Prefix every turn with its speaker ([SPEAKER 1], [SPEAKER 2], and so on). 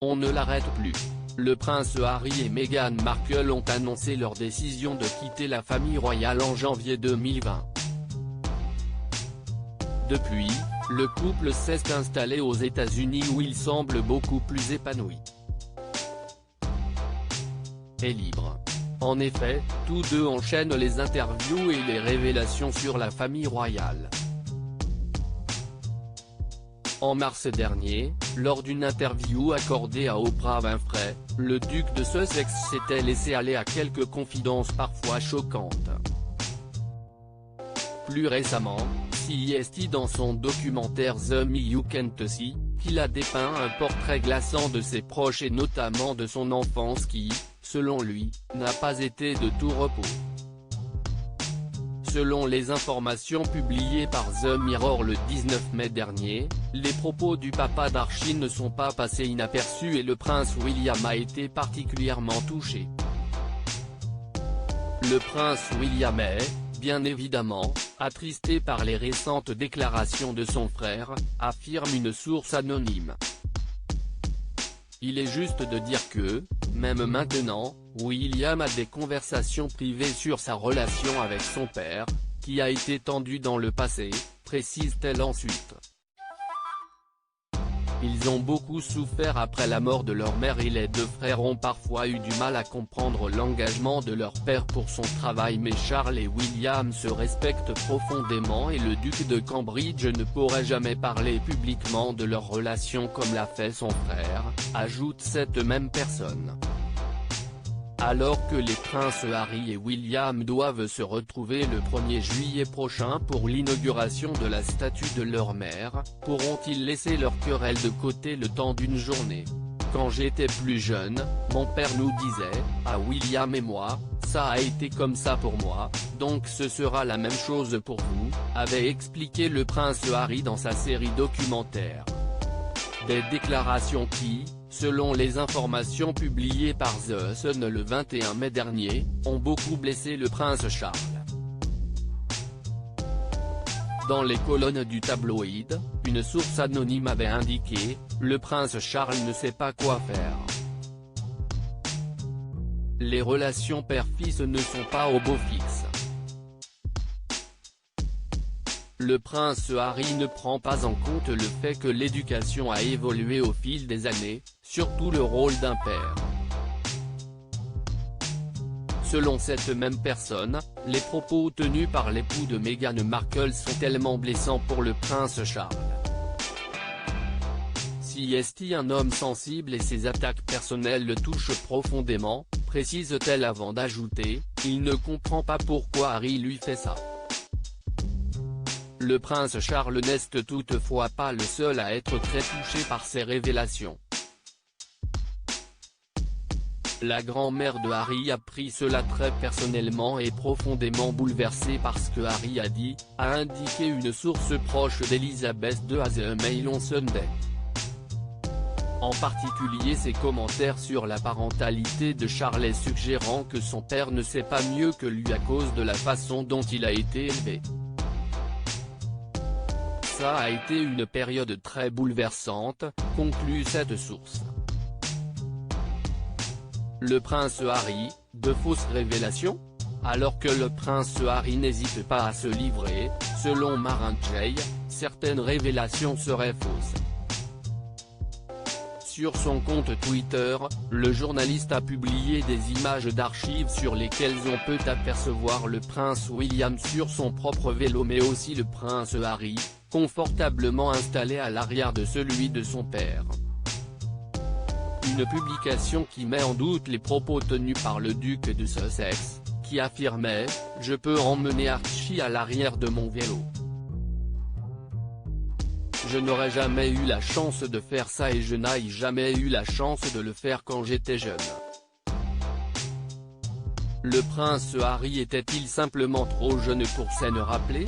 [SPEAKER 1] On ne l'arrête plus. Le prince Harry et Meghan Markle ont annoncé leur décision de quitter la famille royale en janvier 2020. Depuis, le couple s'est installé aux États-Unis où il semble beaucoup plus épanoui et libre. En effet, tous deux enchaînent les interviews et les révélations sur la famille royale. En mars dernier, lors d'une interview accordée à Oprah Winfrey, le duc de Sussex s'était laissé aller à quelques confidences parfois choquantes. Plus récemment, CST dans son documentaire The Me You Can't See, qu'il a dépeint un portrait glaçant de ses proches et notamment de son enfance qui, selon lui, n'a pas été de tout repos. Selon les informations publiées par The Mirror le 19 mai dernier, les propos du papa d'Archie ne sont pas passés inaperçus et le prince William a été particulièrement touché. Le prince William est, bien évidemment, attristé par les récentes déclarations de son frère, affirme une source anonyme. Il est juste de dire que, même maintenant, William a des conversations privées sur sa relation avec son père, qui a été tendue dans le passé, précise-t-elle ensuite. Ils ont beaucoup souffert après la mort de leur mère et les deux frères ont parfois eu du mal à comprendre l'engagement de leur père pour son travail mais Charles et William se respectent profondément et le duc de Cambridge ne pourrait jamais parler publiquement de leur relation comme l'a fait son frère, ajoute cette même personne. Alors que les princes Harry et William doivent se retrouver le 1er juillet prochain pour l'inauguration de la statue de leur mère, pourront-ils laisser leur querelle de côté le temps d'une journée ? Quand j'étais plus jeune, mon père nous disait, à William et moi, ça a été comme ça pour moi, donc ce sera la même chose pour vous, avait expliqué le prince Harry dans sa série documentaire. Des déclarations qui, selon les informations publiées par The Sun le 21 mai dernier, ont beaucoup blessé le prince Charles. Dans les colonnes du tabloïd, une source anonyme avait indiqué « Le prince Charles ne sait pas quoi faire. Les relations père-fils ne sont pas au beau fixe. Le prince Harry ne prend pas en compte le fait que l'éducation a évolué au fil des années, surtout le rôle d'un père. » Selon cette même personne, les propos tenus par l'époux de Meghan Markle sont tellement blessants pour le prince Charles. Si est un homme sensible et ses attaques personnelles le touchent profondément, précise-t-elle avant d'ajouter, il ne comprend pas pourquoi Harry lui fait ça. Le prince Charles n'est toutefois pas le seul à être très touché par ces révélations. La grand-mère de Harry a pris cela très personnellement et profondément bouleversée par ce que Harry a dit, a indiqué une source proche d'Elizabeth II à The Mail on Sunday. En particulier ses commentaires sur la parentalité de Charles suggérant que son père ne sait pas mieux que lui à cause de la façon dont il a été élevé. Ça a été une période très bouleversante, conclut cette source. Le prince Harry, de fausses révélations ? Alors que le prince Harry n'hésite pas à se livrer, selon Marin Jay, certaines révélations seraient fausses. Sur son compte Twitter, le journaliste a publié des images d'archives sur lesquelles on peut apercevoir le prince William sur son propre vélo mais aussi le prince Harry, confortablement installé à l'arrière de celui de son père. Une publication qui met en doute les propos tenus par le duc de Sussex, qui affirmait « Je peux emmener Archie à l'arrière de mon vélo. Je n'aurais jamais eu la chance de faire ça et je n'ai jamais eu la chance de le faire quand j'étais jeune. » Le prince Harry était-il simplement trop jeune pour s'en rappeler ?